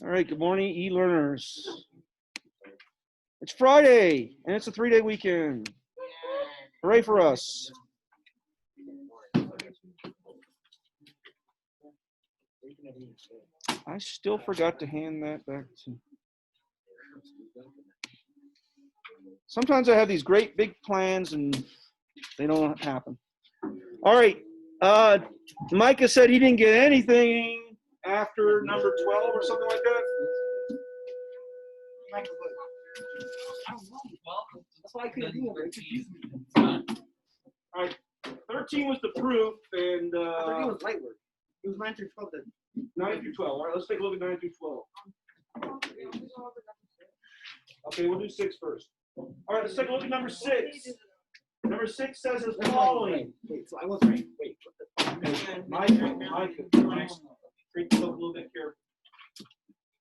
All right, good morning, e-learners. It's Friday, and it's a 3-day weekend. Hooray for us. I still forgot to hand that back to... Sometimes I have these great big plans, and they don't happen. All right, Micah said he didn't get anything after number 12 or something like that. I don't know. Well, that's why I couldn't do it. All right, 13 was the proof, and 13 was light work. It was 9 through 12 then. 9 through 12. All right, let's take a look at 9 through 12. Okay, we'll do 6 first. All right, let's take a look at number 6. Number 6 says as following. Wait, so I was right. Wait. Micah, treat yourself a little bit careful.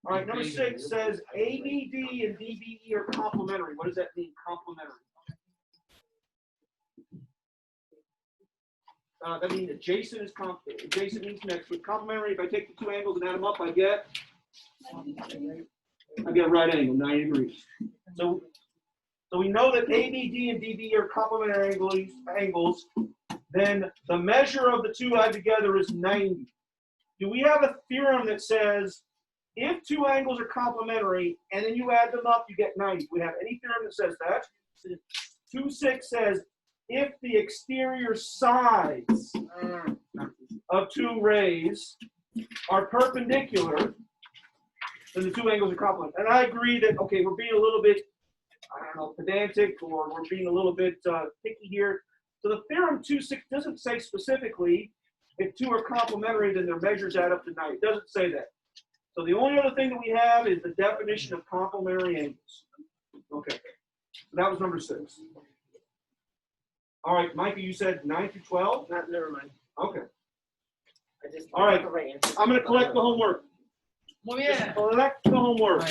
All right, number 6 says ABD and DBE are complementary. What does that mean, complementary? That means adjacent is adjacent means next. With complementary, if I take the two angles and add them up, I get a right angle, 90 degrees. So we know that ABD and DBE are complementary angles. Then the measure of the two added together is 90. Do we have a theorem that says if two angles are complementary and then you add them up, you get 90? Do we have any theorem that says that? 2.6 says if the exterior sides of two rays are perpendicular, then the two angles are complementary. And I agree that, okay, we're being a little bit, I don't know, pedantic, or we're being a little bit picky here. So the theorem 2.6 doesn't say specifically if two are complementary, then their measures add up to 90. It doesn't say that. So the only other thing that we have is the definition of complementary angles. Okay, so that was number 6. All right, Micah, you said 9 through 12? Never mind. Okay. All right, I'm going to collect the homework. Well, yeah. Collect the homework.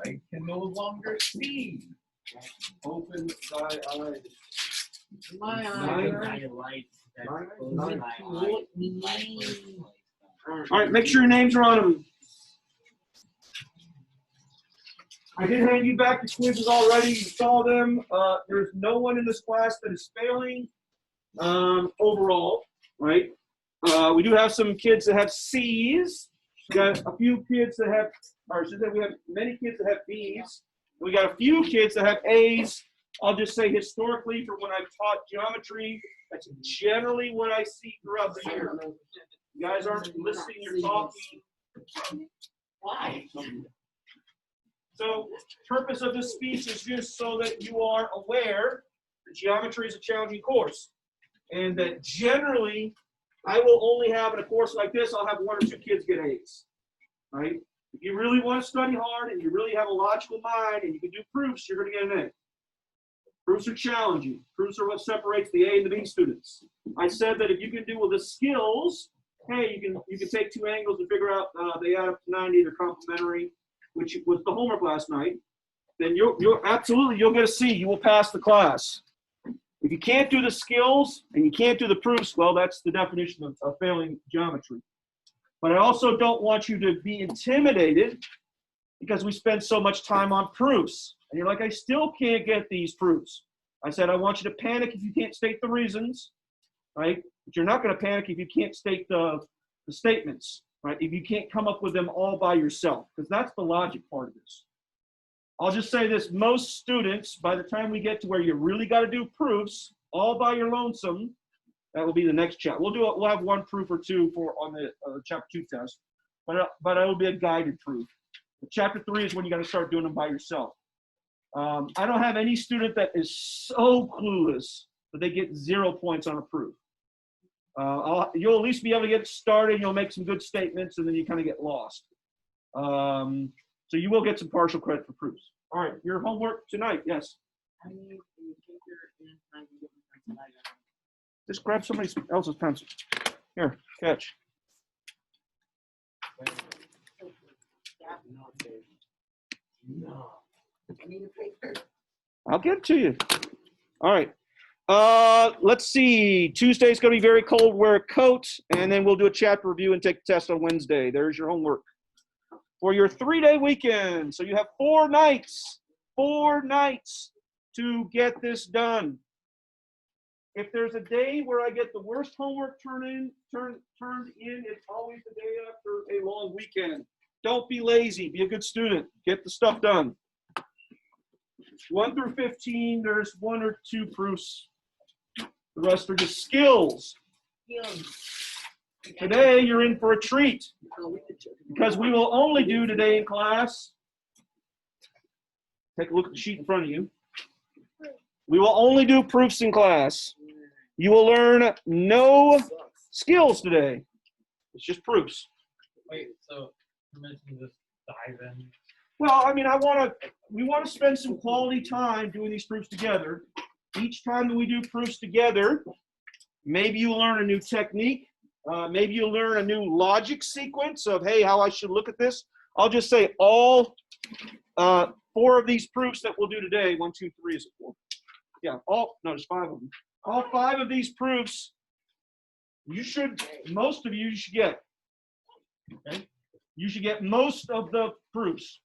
I can no longer see. Open thy eyes. My All right, make sure your names are on them. I did hand you back the quizzes already. You saw them. There's no one in this class that is failing overall, right? We do have some kids that have C's. We got a few kids that have, or should I say we have many kids that have B's. We got a few kids that have A's. I'll just say historically, for when I've taught geometry, that's generally what I see throughout the year. You guys aren't listening, you're talking. Why? So, purpose of this speech is just so that you are aware that geometry is a challenging course. And that generally, I will only have in a course like this, I'll have 1 or 2 kids get A's. Right? If you really want to study hard and you really have a logical mind and you can do proofs, you're going to get an A. Proofs are challenging. Proofs are what separates the A and the B students. I said that if you can do with the skills, hey, you can take two angles and figure out they add up to 90, they're complementary, which was the homework last night. Then you'll get a C. You will pass the class. If you can't do the skills and you can't do the proofs, well, that's the definition of failing geometry. But I also don't want you to be intimidated because we spend so much time on proofs. And you're like, I still can't get these proofs. I said, I want you to panic if you can't state the reasons, right? But you're not going to panic if you can't state the statements, right? If you can't come up with them all by yourself, because that's the logic part of this. I'll just say this, most students, by the time we get to where you really got to do proofs all by your lonesome, that will be the next chapter. We'll have 1 proof or 2 on the chapter 2 test, but it will be a guided proof. But chapter 3 is when you got to start doing them by yourself. I don't have any student that is so clueless that they get 0 points on a proof. You'll at least be able to get started. You'll make some good statements, and then you kind of get lost. So you will get some partial credit for proofs. All right, your homework tonight, yes. Just grab somebody else's pencil. Here, catch. No. I need a paper. I'll get it to you. All right. Let's see. Tuesday's going to be very cold. Wear a coat, and then we'll do a chapter review and take the test on Wednesday. There's your homework for your 3-day weekend. So you have 4 nights to get this done. If there's a day where I get the worst homework turned in, it's always the day after a long weekend. Don't be lazy. Be a good student. Get the stuff done. 1 through 15, there's 1 or 2 proofs. The rest are just skills. Today, you're in for a treat because we will only do today in class. Take a look at the sheet in front of you. We will only do proofs in class. You will learn no skills today. It's just proofs. Wait, so you mentioned just dive in. Well, I mean, we want to spend some quality time doing these proofs together. Each time that we do proofs together, maybe you learn a new technique. Maybe you learn a new logic sequence of, hey, how I should look at this. I'll just say all 4 of these proofs that we'll do today, 1, 2, 3, is it 4? Yeah, no, there's 5 of them. All 5 of these proofs, most of you should get. Okay? You should get most of the proofs.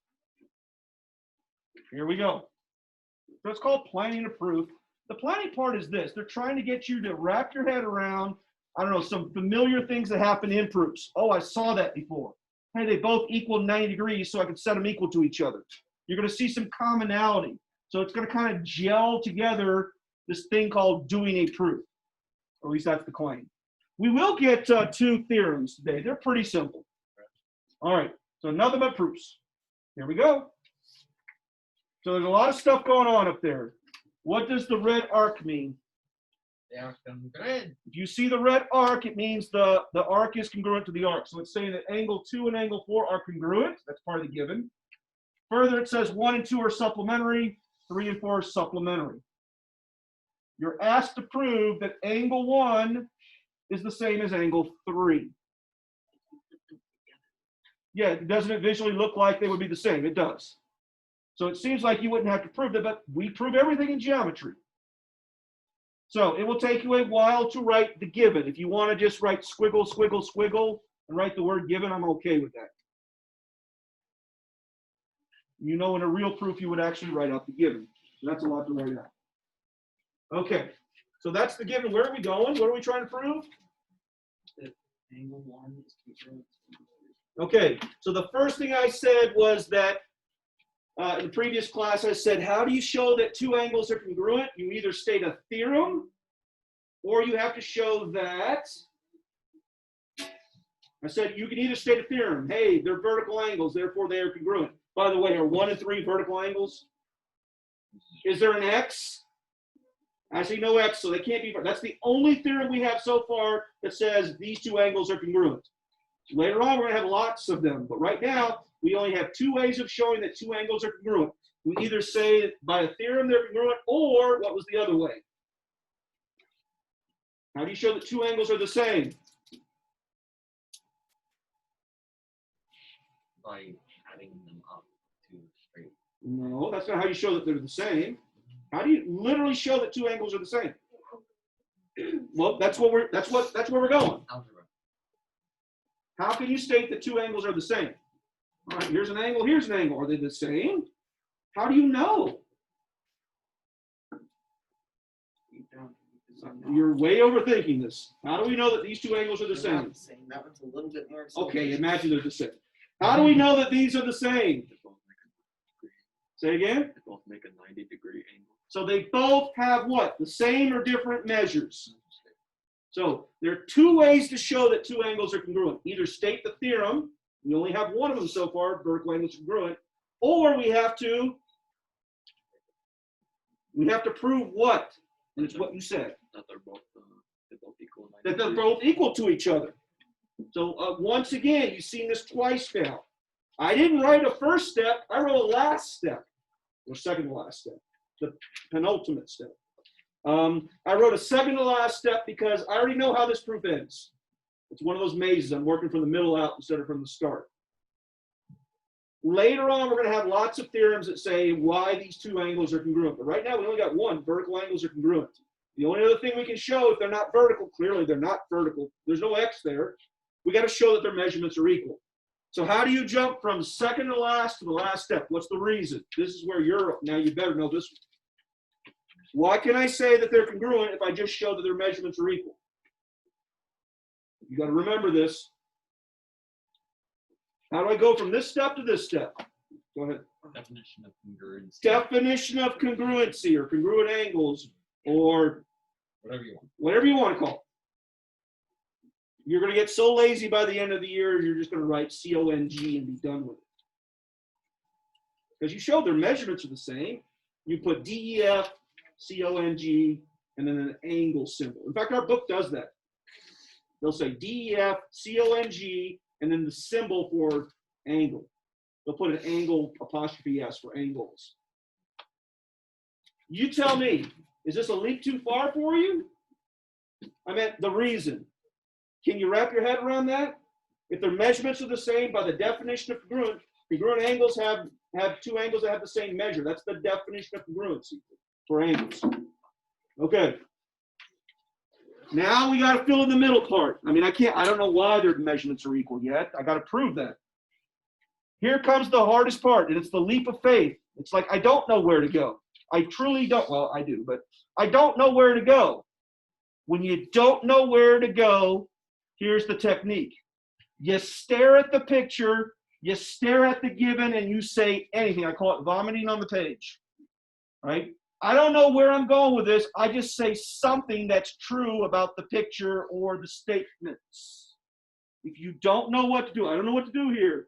Here we go. So it's called planning a proof. The planning part is this. They're trying to get you to wrap your head around, I don't know, some familiar things that happen in proofs. Oh, I saw that before. Hey, they both equal 90 degrees, so I can set them equal to each other. You're going to see some commonality. So it's going to kind of gel together this thing called doing a proof. Or at least that's the claim. We will get 2 theorems today. They're pretty simple. All right, so nothing but proofs. Here we go. So there's a lot of stuff going on up there. What does the red arc mean? They are congruent. If you see the red arc, it means the arc is congruent to the arc. So it's saying that angle 2 and angle 4 are congruent. That's part of the given. Further, it says 1 and 2 are supplementary, 3 and 4 are supplementary. You're asked to prove that angle 1 is the same as angle 3. Yeah, doesn't it visually look like they would be the same? It does. So it seems like you wouldn't have to prove that, but we prove everything in geometry. So it will take you a while to write the given. If you want to just write squiggle, squiggle, squiggle, and write the word given, I'm okay with that. You know, in a real proof, you would actually write out the given. So that's a lot to write out. Okay, so that's the given. Where are we going? What are we trying to prove? That angle 1 is congruent. Okay, so the first thing I said was that in the previous class, I said, how do you show that 2 angles are congruent? You either state a theorem, or you have to show that. I said you can either state a theorem. Hey, they're vertical angles, therefore they are congruent. By the way, are 1 and 3 vertical angles? Is there an x? I see no x, so they can't be. That's the only theorem we have so far that says these 2 angles are congruent. Later on, we're going to have lots of them, but right now, we only have 2 ways of showing that 2 angles are congruent. We either say by a theorem they're congruent, or what was the other way? How do you show that 2 angles are the same? By adding them up to straight. No, that's not how you show that they're the same. How do you literally show that 2 angles are the same? Well, that's where we're going. Algebra. How can you state that 2 angles are the same? All right, here's an angle, here's an angle. Are they the same? How do you know? You're way overthinking this. How do we know that these 2 angles are the same? That one's a little bit more. Okay, imagine they're the same. How do we know that these are the same? Say again? They both make a 90-degree angle. So they both have what? The same or different measures. So there are 2 ways to show that 2 angles are congruent. Either state the theorem, we only have one of them so far, vertical angles are congruent, or we have to prove what? And it's what you said. That they're both equal. 90 That they're degrees. both equal to each other. So once again, you've seen this twice now. I didn't write a first step, I wrote a last step, or second to last step, the penultimate step. I wrote a second to last step because I already know how this proof ends. It's one of those mazes. I'm working from the middle out instead of from the start. Later on, we're going to have lots of theorems that say why these 2 angles are congruent. But right now, we only got one. Vertical angles are congruent. The only other thing we can show if they're not vertical, clearly they're not vertical. There's no X there. We got to show that their measurements are equal. So how do you jump from second to the last step? What's the reason? This is where now you better know this one. Why can I say that they're congruent if I just show that their measurements are equal? You got to remember this. How do I go from this step to this step? Go ahead. Definition of congruency. Definition of congruency or congruent angles or Whatever you want. to call it. You're going to get so lazy by the end of the year, you're just going to write CONG and be done with it. Because you showed their measurements are the same. You put DEF, CONG, and then an angle symbol. In fact, our book does that. They'll say DEF, CONG, and then the symbol for angle. They'll put an angle apostrophe S for angles. You tell me, is this a leap too far for you? I meant the reason. Can you wrap your head around that? If their measurements are the same by the definition of congruent angles have two angles that have the same measure. That's the definition of congruency for angles. Okay. Now we got to fill in the middle part. I mean, I don't know why their measurements are equal yet. I got to prove that. Here comes the hardest part, and it's the leap of faith. It's like, I don't know where to go. I truly don't. Well, I do, but I don't know where to go. When you don't know where to go, here's the technique. You stare at the picture, you stare at the given, and you say anything. I call it vomiting on the page, right? I don't know where I'm going with this. I just say something that's true about the picture or the statements. If you don't know what to do, I don't know what to do here.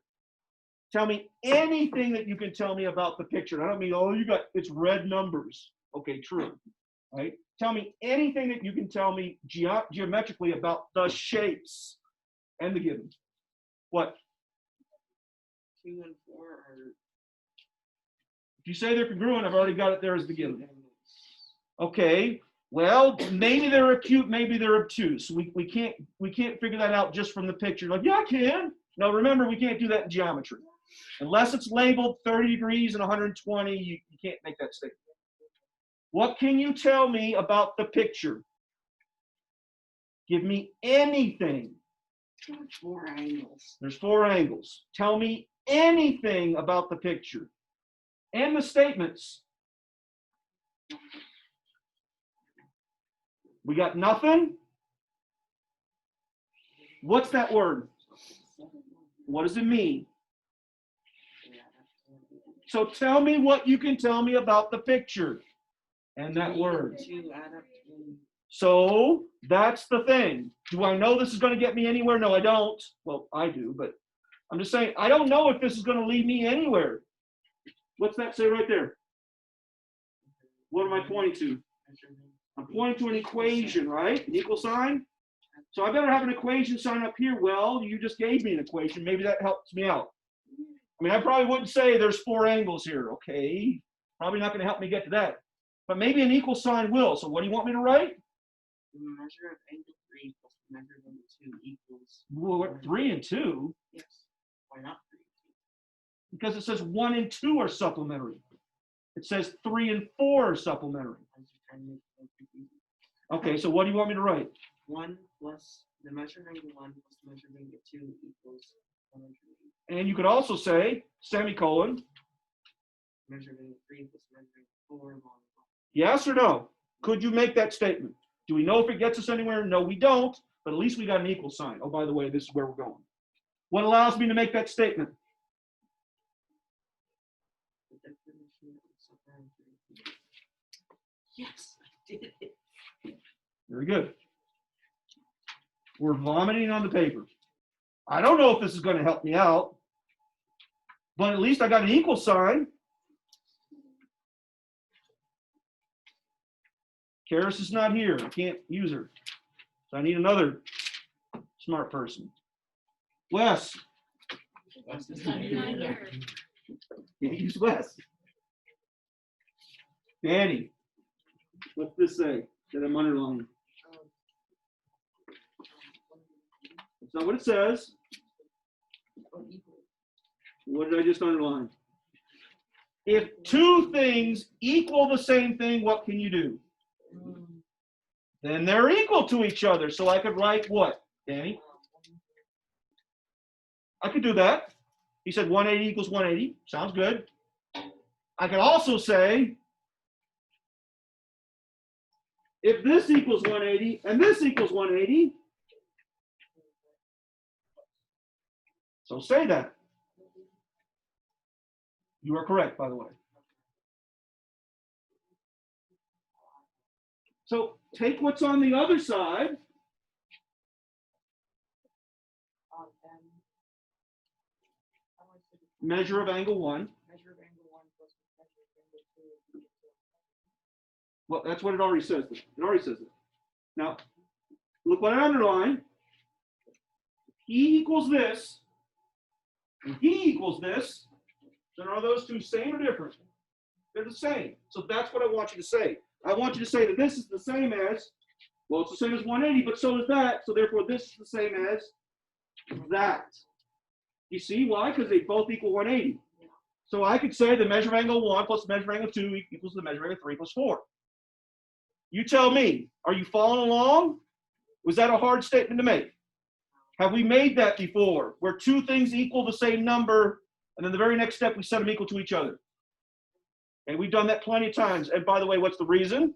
Tell me anything that you can tell me about the picture. I don't mean, oh, it's red numbers. Okay, true, right? Tell me anything that you can tell me geometrically about the shapes and the given. What? 2 and 4 are. If you say they're congruent, I've already got it there as the given. Okay, well, maybe they're acute, maybe they're obtuse. We can't figure that out just from the picture. Like, yeah, I can. No, remember, we can't do that in geometry. Unless it's labeled 30 degrees and 120, you can't make that statement. What can you tell me about the picture? Give me anything. There's 4 angles. There's 4 angles. Tell me anything about the picture and the statements. We got nothing? What's that word? What does it mean? So tell me what you can tell me about the picture and that word. 2 add up to. So that's the thing. Do I know this is going to get me anywhere? No, I don't. Well, I do, but I'm just saying, I don't know if this is going to lead me anywhere. What's that say right there? What am I pointing to? I'm pointing to an equation, right? An equal sign. So I better have an equation sign up here. Well, you just gave me an equation. Maybe that helps me out. I mean, I probably wouldn't say there's 4 angles here. Okay, probably not going to help me get to that. But maybe an equal sign will. So what do you want me to write? The measure of angle 3 plus the measure of angle 2 equals. Well, what, 3 and 2? Yes. Why not 3 and 2? Because it says 1 and 2 are supplementary. It says 3 and 4 are supplementary. I was just trying to make it more confusing. Okay, so what do you want me to write? 1 plus the measure of angle 1 plus the measure of angle 2 equals 180. And you could also say, semicolon, Measure of angle 3 plus measure of angle 4 long. yes or no? Could you make that statement? Do we know if it gets us anywhere? No, we don't, but at least we got an equal sign. Oh, by the way, this is where we're going. What allows me to make that statement? The definition of supplementary. Yes, I did it. Very good. We're vomiting on the paper. I don't know if this is going to help me out, but at least I got an equal sign. Karis is not here. I can't use her. So I need another smart person. Wes. Can't use Wes. Danny. What's this say that I'm underlining? That's not what it says. What did I just underline? If 2 things equal the same thing, what can you do? Then they're equal to each other. So I could write what, Danny? I could do that. He said 180 equals 180. Sounds good. I could also say, if this equals 180 and this equals 180, so say that. You are correct, by the way. So take what's on the other side. Measure of angle 1. Measure of angle 1 plus measure of angle 2. Well, that's what it already says. It already says it. Now, look what I underlined. E equals this, and D equals this. Then are those two same or different? They're the same. So that's what I want you to say. I want you to say that this is the same as, well, it's the same as 180, but so is that. So therefore, this is the same as that. You see why? Because they both equal 180. So I could say the measure of angle 1 plus the measure of angle 2 equals the measure of angle 3 plus 4. You tell me, are you following along? Was that a hard statement to make? Have we made that before, where two things equal the same number, and then the very next step we set them equal to each other? And we've done that plenty of times. And by the way, what's the reason,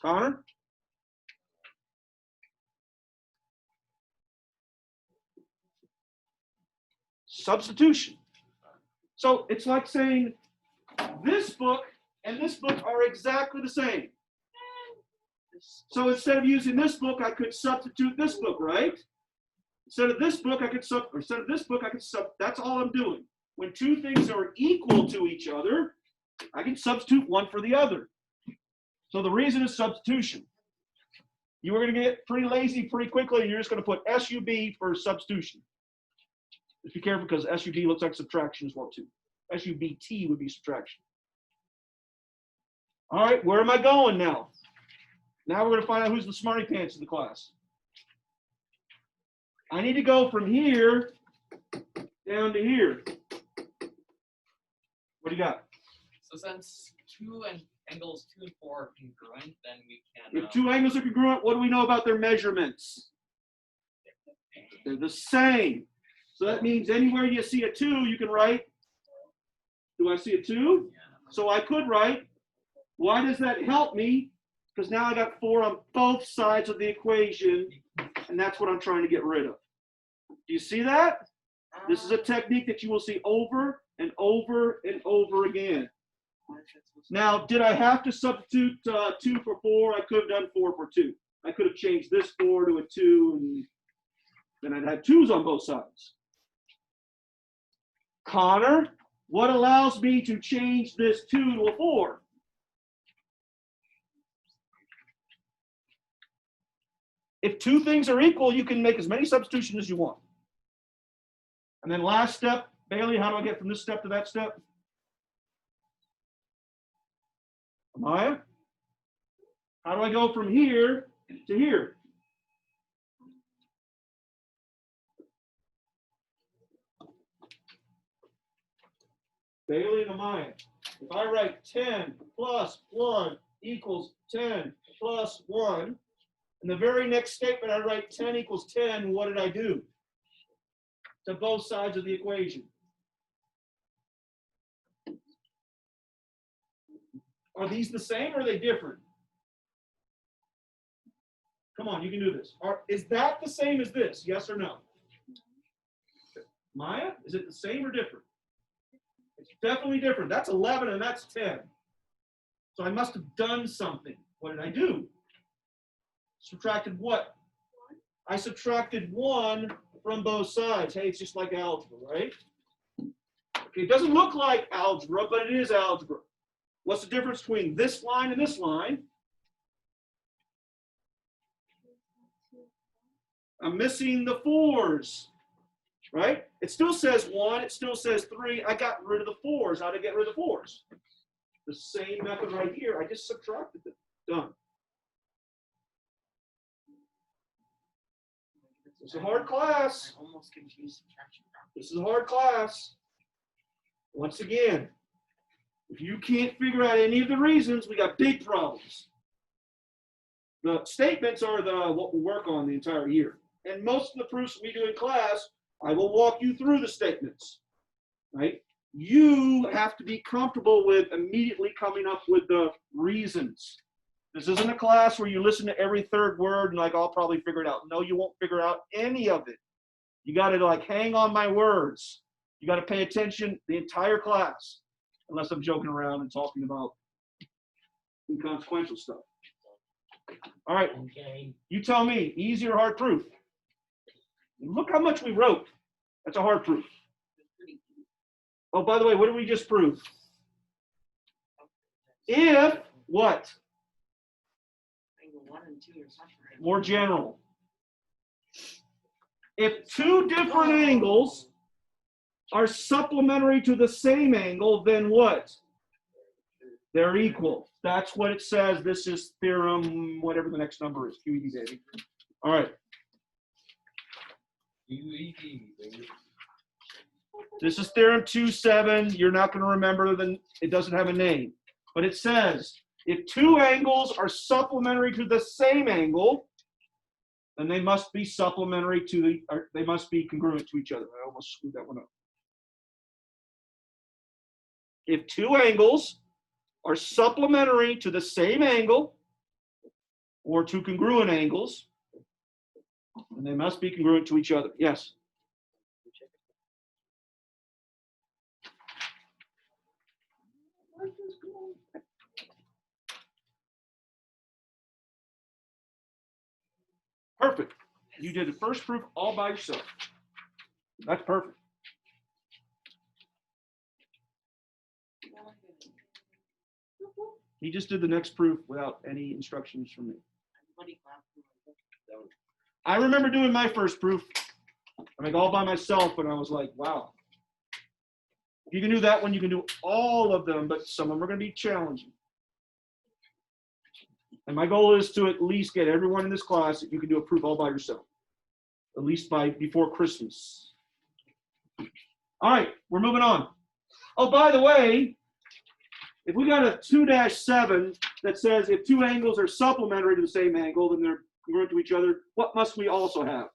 Connor? Substitution. So it's like saying this book and this book are exactly the same. So instead of using this book, I could substitute this book, right? Instead of this book, I could that's all I'm doing. When two things are equal to each other, I can substitute one for the other. So the reason is substitution. You are going to get pretty lazy pretty quickly, and you're just going to put SUB for substitution. Just be careful because SUB looks like subtraction as well too. SUBT would be subtraction. All right, where am I going now? Now we're going to find out who's the smarty pants in the class. I need to go from here down to here. What do you got? So since angles 2 and 4 are congruent, then we can. If two angles are congruent, what do we know about their measurements? They're the same. So that means anywhere you see a 2, you can write. Do I see a 2? Yeah. So I could write. Why does that help me? Because now I got 4 on both sides of the equation, and that's what I'm trying to get rid of. Do you see that? This is a technique that you will see over and over and over again. Now, did I have to substitute 2 for 4? I could have done 4 for 2. I could have changed this 4 to a 2, and then I'd have 2's on both sides. Connor, what allows me to change this 2 to a 4? If two things are equal, you can make as many substitutions as you want. And then last step, Bailey, how do I get from this step to that step? Amaya? How do I go from here to here? Bailey and Amaya. If I write 10 plus 1 equals 10 plus 1, in the very next statement I write 10 equals 10, what did I do? To both sides of the equation. Are these the same or are they different? Come on, you can do this. Is that the same as this? Yes or no? Maya, is it the same or different? It's definitely different. That's 11 and that's 10. So I must have done something. What did I do? Subtracted what? I subtracted 1 from both sides. Hey, it's just like algebra, right? Okay, it doesn't look like algebra, but it is algebra. What's the difference between this line and this line? I'm missing the 4's, right? It still says 1, it still says 3. I got rid of the 4's. How did I get rid of the 4's? The same method right here. I just subtracted them. Done. It's a hard class. I almost confused subtraction. This is a hard class. Once again, if you can't figure out any of the reasons, we got big problems. The statements are what we work on the entire year. And most of the proofs we do in class, I will walk you through the statements, right? You have to be comfortable with immediately coming up with the reasons. This isn't a class where you listen to every third word and like, I'll probably figure it out. No, you won't figure out any of it. You got to like hang on my words. You got to pay attention the entire class, unless I'm joking around and talking about inconsequential stuff. All right, Okay. you tell me, easy or hard proof? Look how much we wrote. That's a hard proof. Oh, by the way, what did we just prove? If what? Angle 1 and 2 are separated. More general. If two different angles are supplementary to the same angle, then what? They're equal. That's what it says. This is theorem, whatever the next number is. QED, baby. All right. QED, baby. This is theorem 2.7. You're not going to remember, it doesn't have a name. But it says, if two angles are supplementary to the same angle, then they must be supplementary to they must be congruent to each other. I almost screwed that one up. If two angles are supplementary to the same angle, or two congruent angles, then they must be congruent to each other. Yes? Perfect. You did the first proof all by yourself. That's perfect. He just did the next proof without any instructions from me. Everybody clap for my I remember doing my first proof, like all by myself, and I was like, wow. If you can do that one, you can do all of them, but some of them are going to be challenging. And my goal is to at least get everyone in this class that you can do a proof all by yourself, at least before Christmas. All right, we're moving on. Oh, by the way, if we got a 2-7 that says if two angles are supplementary to the same angle, then they're congruent to each other, what must we also have?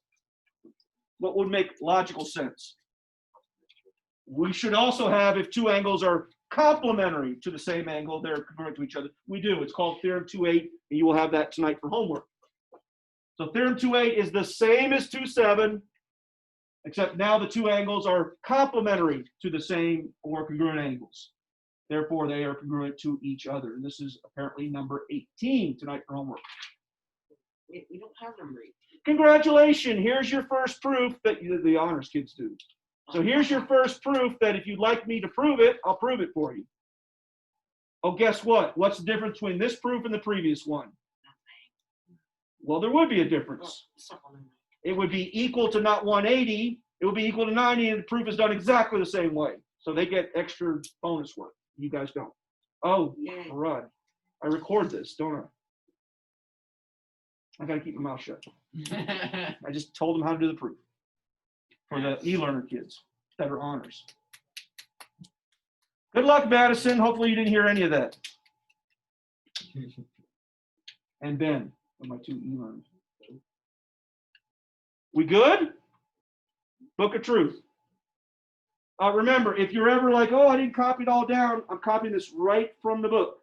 What would make logical sense? We should also have, if two angles are complementary to the same angle, they're congruent to each other. We do. It's called Theorem 2.8, and you will have that tonight for homework. So Theorem 2.8 is the same as 2.7, except now the two angles are complementary to the same or congruent angles. Therefore, they are congruent to each other. And this is apparently number 18 tonight for homework. We don't have number 8. Congratulations. Here's your first proof that the honors kids do. So here's your first proof that if you'd like me to prove it, I'll prove it for you. Oh, guess what? What's the difference between this proof and the previous one? Well, there would be a difference. It would be equal to not 180. It would be equal to 90, and the proof is done exactly the same way. So they get extra bonus work. You guys don't. Oh, crud. I record this, don't I? I got to keep my mouth shut. I just told them how to do the proof for the e-learner kids that are honors. Good luck, Madison. Hopefully you didn't hear any of that. And Ben, my two e-learners. We good? Book of Truth. Remember, if you're ever like, oh, I didn't copy it all down, I'm copying this right from the book.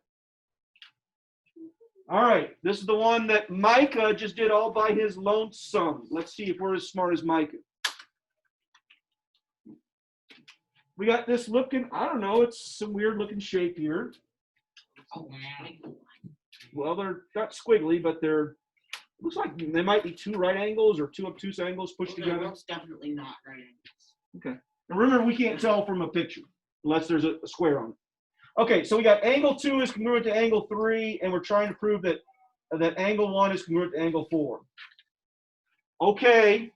All right, this is the one that Micah just did all by his lonesome. Let's see if we're as smart as Micah. We got this looking, I don't know, it's some weird looking shape here. Oh, man. Well, they're not squiggly, but they're, looks like they might be two right angles or two obtuse angles pushed together. That's definitely not right angles. Okay. And remember, we can't tell from a picture unless there's a square on it. Okay, so we got angle 2 is congruent to angle 3, and we're trying to prove that, that angle 1 is congruent to angle 4. Okay,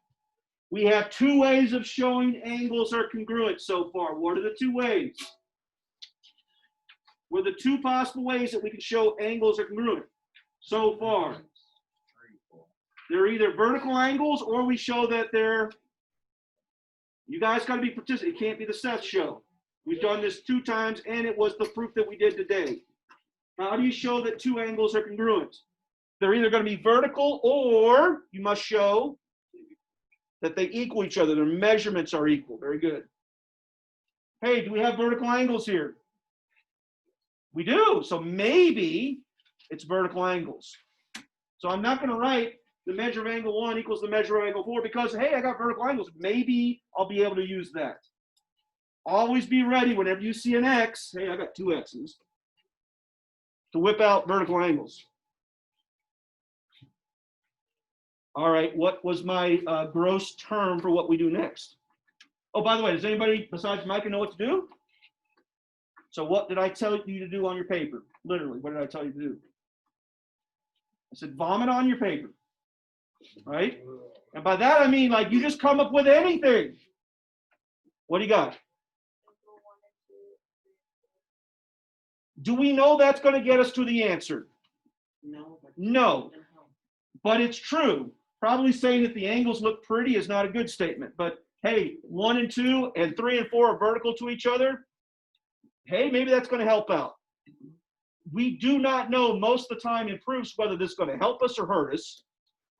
we have two ways of showing angles are congruent so far. What are the two ways? What are the two possible ways that we can show angles are congruent so far? They're either vertical angles or we show that they're, you guys got to be participating. It can't be the Seth show. We've done this 2 times, and it was the proof that we did today. How do you show that two angles are congruent? they're either going to be vertical or you must show that they equal each other. Their measurements are equal. Very good. Hey, do we have vertical angles here? We do. So maybe it's vertical angles. So I'm not going to write the measure of angle 1 equals the measure of angle 4 because, hey, I got vertical angles. Maybe I'll be able to use that. Always be ready whenever you see an X. Hey, I got 2 X's. To whip out vertical angles. All right, what was my gross term for what we do next? Oh, by the way, does anybody besides Micah know what to do? So what did I tell you to do on your paper? Literally, what did I tell you to do? I said vomit on your paper, right? And by that I mean like you just come up with anything. What do you got? Do we know that's going to get us to the answer? No. But No, but it's true. Probably saying that the angles look pretty is not a good statement, but hey, 1 and 2 and 3 and 4 are vertical to each other. Hey, maybe that's going to help out. We do not know most of the time in proofs whether this is going to help us or hurt us.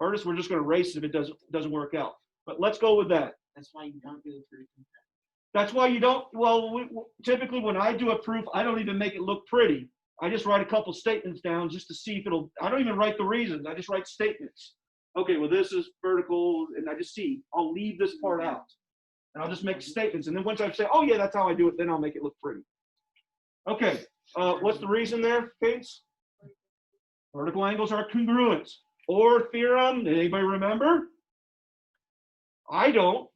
Hurt us, we're just going to erase it if it doesn't work out. But let's go with that. that's why you don't do the proof. That's why you don't, well, typically when I do a proof, I don't even make it look pretty. I just write a couple statements down just to see if I don't even write the reasons. I just write statements. Okay, well, this is vertical, and I just see. I'll leave this part out. And I'll just make statements. And then once I say, oh, yeah, that's how I do it, then I'll make it look pretty. Okay, what's the reason there, Kates? Vertical angles are congruent. Or theorem, did anybody remember? I don't.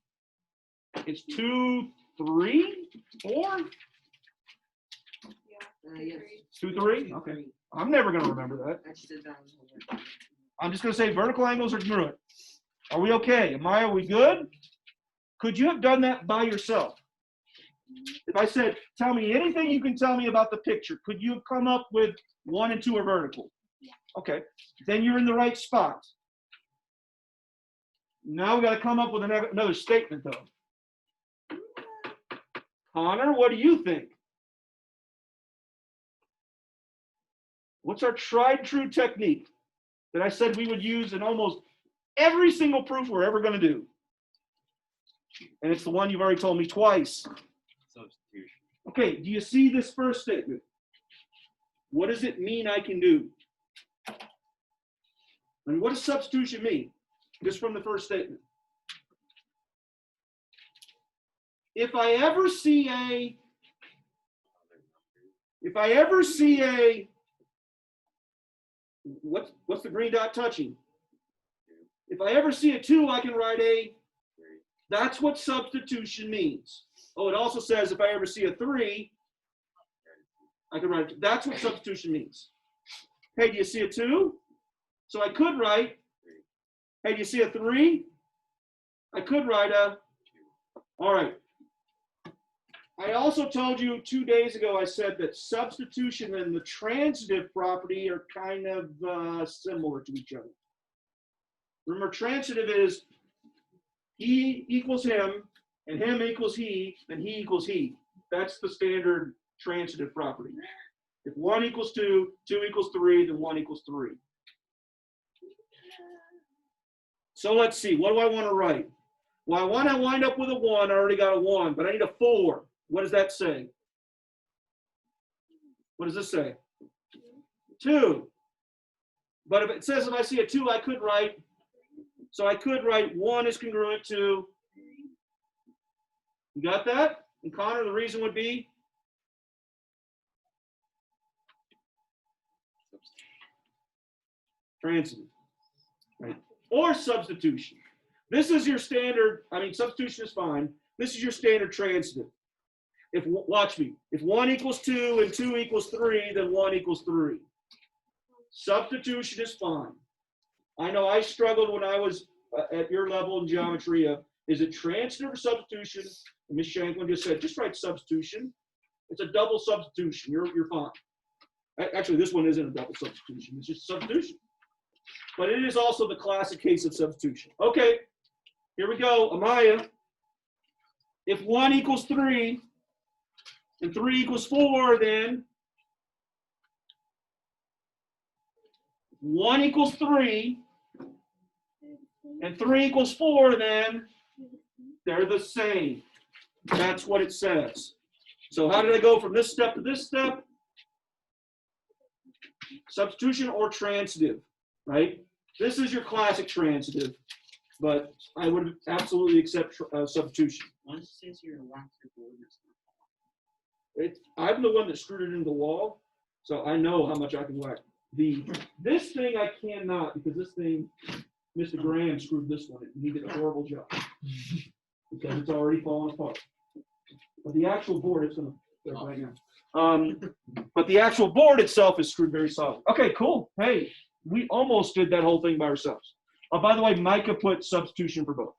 It's 2, 3, 4? Yes. 2, 3? Okay. I'm never going to remember that. I just did that on homework. I'm just going to say vertical angles are congruent. Are we okay? Maya, are we good? Could you have done that by yourself? If I said, tell me anything you can tell me about the picture, could you have come up with 1 and 2 are vertical? Okay. Then you're in the right spot. Now we got to come up with another statement, though. Connor, what do you think? What's our tried true technique that I said we would use in almost every single proof we're ever going to do? And it's the one you've already told me twice. Substitution. Okay, do you see this first statement? What does it mean I can do? And what does substitution mean? Just from the first statement. If I ever see a, what's the green dot touching? If I ever see a 2, I can write a, that's what substitution means. Oh, it also says if I ever see a 3, I can write, that's what substitution means. Hey, do you see a 2? So I could write, hey, do you see a 3? I could write a, all right. I also told you 2 days ago, I said that substitution and the transitive property are kind of similar to each other. Remember, transitive is he equals him, and him equals he, and he equals he. That's the standard transitive property. If 1 equals 2, 2 equals 3, then 1 equals 3. So let's see, what do I want to write? Well, I want to wind up with a 1. I already got a 1, but I need a 4. What does that say? What does this say? 2. But if it says if I see a 2, I could write, so I could write 1 is congruent to, you got that? And Connor, the reason would be? Transitive, right? Or substitution. This is your standard, I mean, substitution is fine. This is your standard transitive. If, watch me, if 1 equals 2 and 2 equals 3, then 1 equals 3. Substitution is fine. I know I struggled when I was at your level in geometry of, is it transitive or substitution? And Ms. Shanklin just said, just write substitution. It's a double substitution, you're fine. Actually, this one isn't a double substitution, it's just substitution. But it is also the classic case of substitution. Okay, here we go, Amaya. If 1 equals 3, and 3 equals 4, then 1 1 equals 3, and 3 equals 4, then they're the same. That's what it says. So how did I go from this step to this step? Substitution or transitive, right? This is your classic transitive, but I would absolutely accept substitution. Once it says you're locked your board or something. I'm the one that screwed it into the wall, so I know how much I can whack. This thing I cannot, because this thing, Mr. Graham screwed this one. He did a horrible job because it's already falling apart. But the actual board, it's going to right now. But the actual board itself is screwed very solid. Okay, cool. Hey, we almost did that whole thing by ourselves. Oh, by the way, Micah put substitution for both.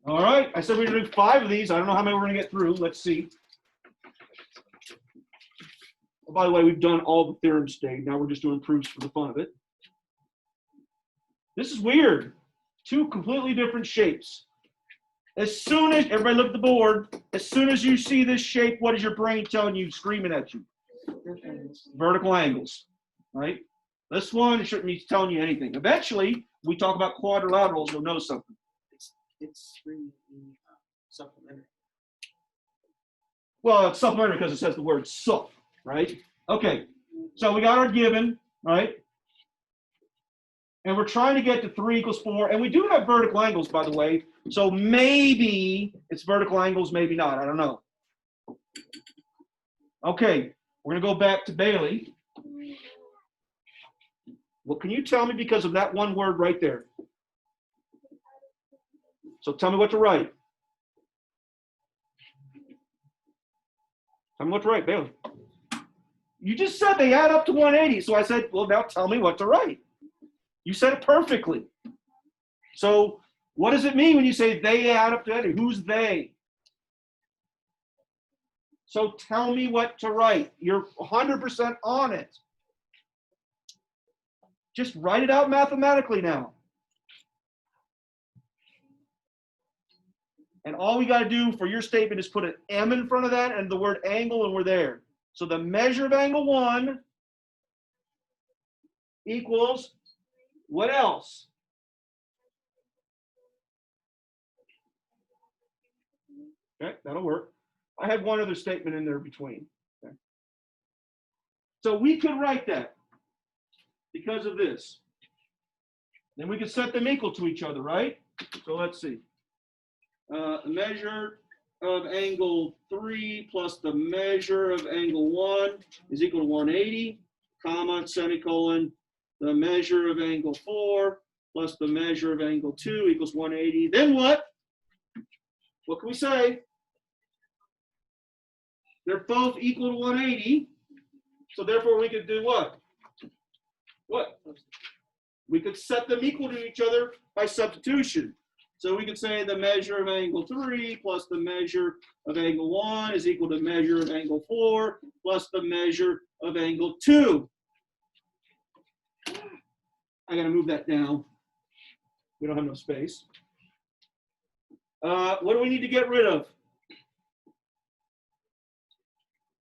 All right, I said we were going to do 5 of these. I don't know how many we're going to get through. Let's see. Oh, by the way, we've done all the theorems today. Now we're just doing proofs for the fun of it. This is weird. 2 completely different shapes. As soon as, everybody look at the board, as soon as you see this shape, what is your brain telling you, screaming at you? Vertical angles, right? This one shouldn't be telling you anything. Eventually, we talk about quadrilaterals, you'll know something. It's really supplementary. Well, it's supplementary because it says the word sup, right? Okay, so we got our given, right? And we're trying to get to 3 equals 4. And we do have vertical angles, by the way. So maybe it's vertical angles, maybe not. I don't know. Okay, we're going to go back to Bailey. What can you tell me because of that one word right there? So tell me what to write. Tell me what to write, Bailey. You just said they add up to 180. So I said, well, now tell me what to write. You said it perfectly. So what does it mean when you say they add up to 180? Who's they? So tell me what to write. You're 100% on it. Just write it out mathematically now. And all we got to do for your statement is put an M in front of that and the word angle, and we're there. So the measure of angle 1 equals what else? Okay, that'll work. I had one other statement in there between. Okay. So we could write that because of this. Then we could set them equal to each other, right? So let's see. The measure of angle 3 plus the measure of angle 1 is equal to 180, comma, semicolon. The measure of angle 4 plus the measure of angle 2 equals 180. Then what? What can we say? They're both equal to 180. So therefore we could do what? What? We could set them equal to each other by substitution. So we could say the measure of angle 3 plus the measure of angle 1 is equal to measure of angle 4 plus the measure of angle 2. I got to move that down. We don't have enough space. What do we need to get rid of?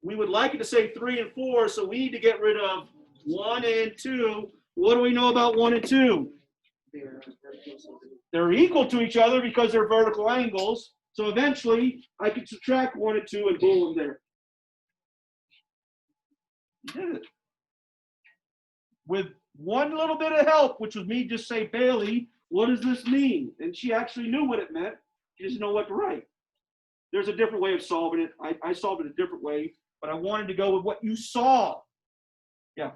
We would like it to say 3 and 4, so we need to get rid of 1 and 2. What do we know about 1 and 2? They're equal to each other because they're vertical angles. So eventually, I could subtract 1 and 2 and boom, there. You did it. With one little bit of help, which was me just say, Bailey, what does this mean? And she actually knew what it meant. She just didn't know what to write. There's a different way of solving it. I solved it a different way, but I wanted to go with what you saw. Yeah.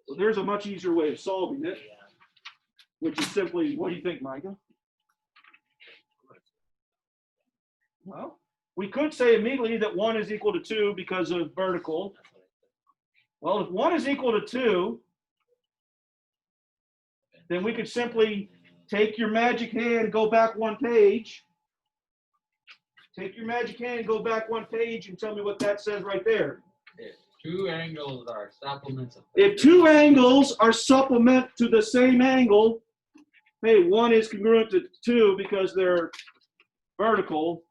So there's a much easier way of solving it, which is simply, what do you think, Micah? Well, we could say immediately that 1 is equal to 2 because of vertical. Well, if 1 is equal to 2, then we could simply take your magic hand and go back 1 page. Take your magic hand and go back 1 page and tell me what that says right there. If 2 angles are supplements of If 2 angles are supplement to the same angle, hey, 1 is congruent to 2 because they're vertical.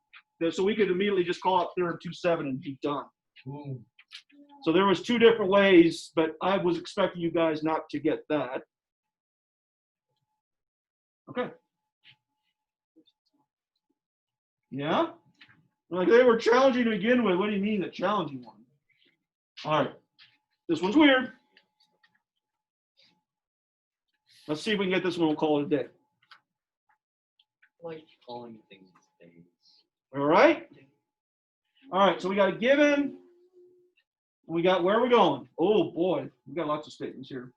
So we could immediately just call it theorem 2.7 and be done. Boom. So there was two different ways, but I was expecting you guys not to get that. Okay. Yeah? Like they were challenging to begin with. What do you mean a challenging one? All right. This one's weird. Let's see if we can get this one. We'll call it a day. Like calling things days. All right? All right, so we got a given. We got where are we going? Oh boy, we got lots of statements here.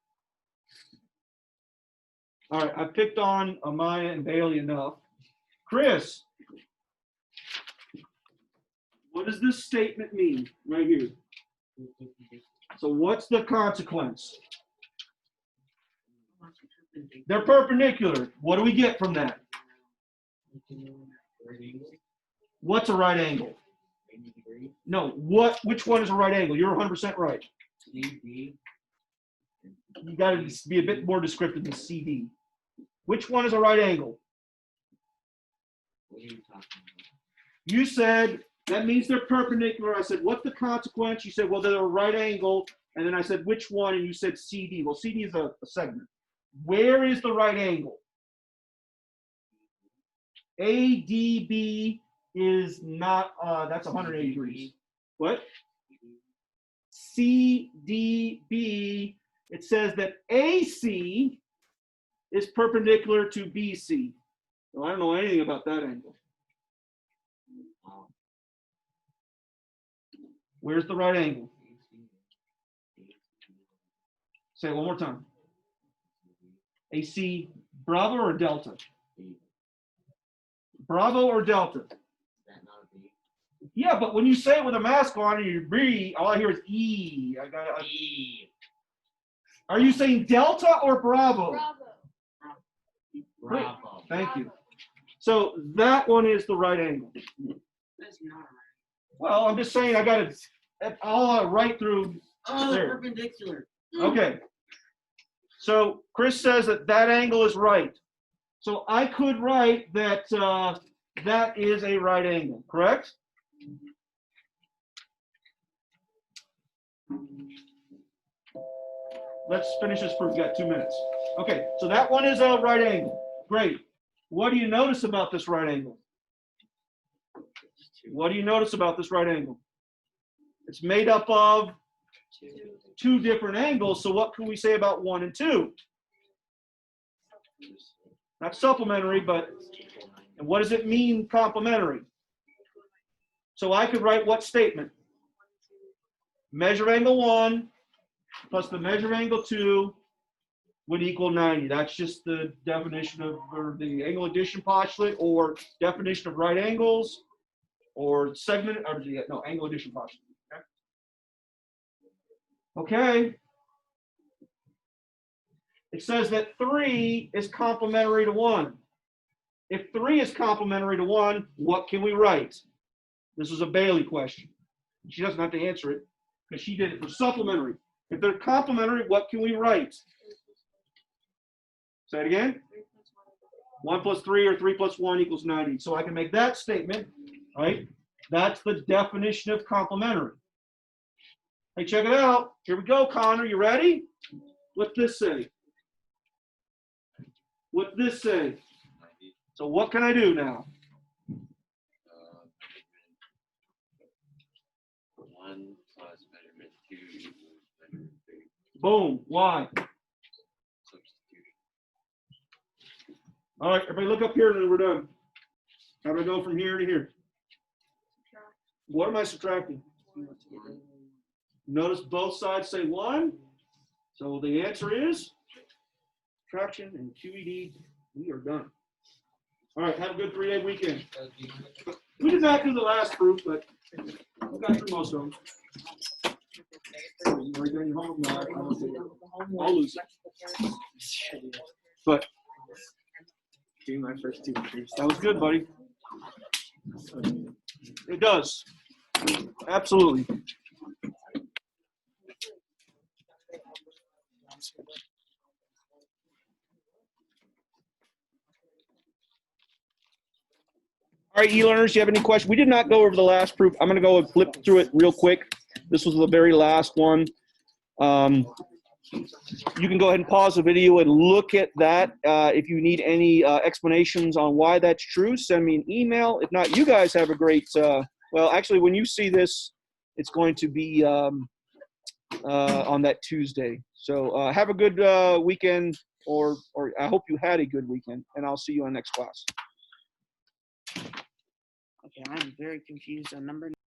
All right, I picked on Amaya and Bailey enough. Chris, what does this statement mean right here? So what's the consequence? They're perpendicular. What do we get from that? What's a right angle? 90 degrees. No, which one is a right angle? You're 100% right. CD. You got to be a bit more descriptive than CD. Which one is a right angle? What are you talking about? You said that means they're perpendicular. I said, what's the consequence? You said, well, they're a right angle. And then I said, which one? And you said CD. Well, CD is a segment. Where is the right angle? ADB is not, that's 180 degrees. What? CDB, it says that AC is perpendicular to BC. Well, I don't know anything about that angle. Where's the right angle? Say it one more time. AC, Bravo or Delta? Bravo or Delta? Yeah, but when you say it with a mask on and you breathe, all I hear is E. E. Are you saying Delta or Bravo? Great. Bravo. Thank you. So that one is the right angle. That's not right. Well, I'm just saying I got it all right through. Oh, There. perpendicular. Okay. So Chris says that that angle is right. So I could write that that is a right angle, correct? Let's finish this proof. We've got 2 minutes. Okay, so that one is a right angle. Great. What do you notice about this right angle? What do you notice about this right angle? It's made up of two different angles, so what can we say about 1 and 2? Not supplementary, but and what does it mean complementary? So I could write what statement? Measure of angle 1 plus the measure of angle 2 would equal 90. That's just the definition of, or the angle addition postulate, or definition of right angles, or segment, or no, angle addition postulate. Okay. It says that 3 is complementary to 1. If 3 is complementary to 1, what can we write? This is a Bailey question. She doesn't have to answer it because she did it for supplementary. If they're complementary, what can we write? Say it again. 1 plus 3 or 3 plus 1 equals 90. So I can make that statement, right? That's the definition of complementary. Hey, check it out. Here we go, Connor. You ready? What's this say? What's this say? So what can I do now? 1 plus measurement 2 equals measurement 3. Boom. Why? Substitution. All right, everybody look up here and then we're done. How do I go from here to here? What am I subtracting? Notice both sides say 1. So the answer is subtraction and QED. We are done. All right, have a good 3-day weekend. We did not do the last proof, but we got through most of them. You already done your homework? No, I don't do it. I'll lose it. But Doing my first 2 proofs. that was good, buddy. It does. Absolutely. All All right, e-learners, you have any questions? We did not go over the last proof. I'm going to go and flip through it real quick. This was the very last one. You can go ahead and pause the video and look at that. If you need any explanations on why that's true, send me an email. If not, you guys have a great, well, actually, when you see this, it's going to be on that Tuesday. So have a good weekend, or I hope you had a good weekend, and I'll see you on next class. Okay, I'm very confused on number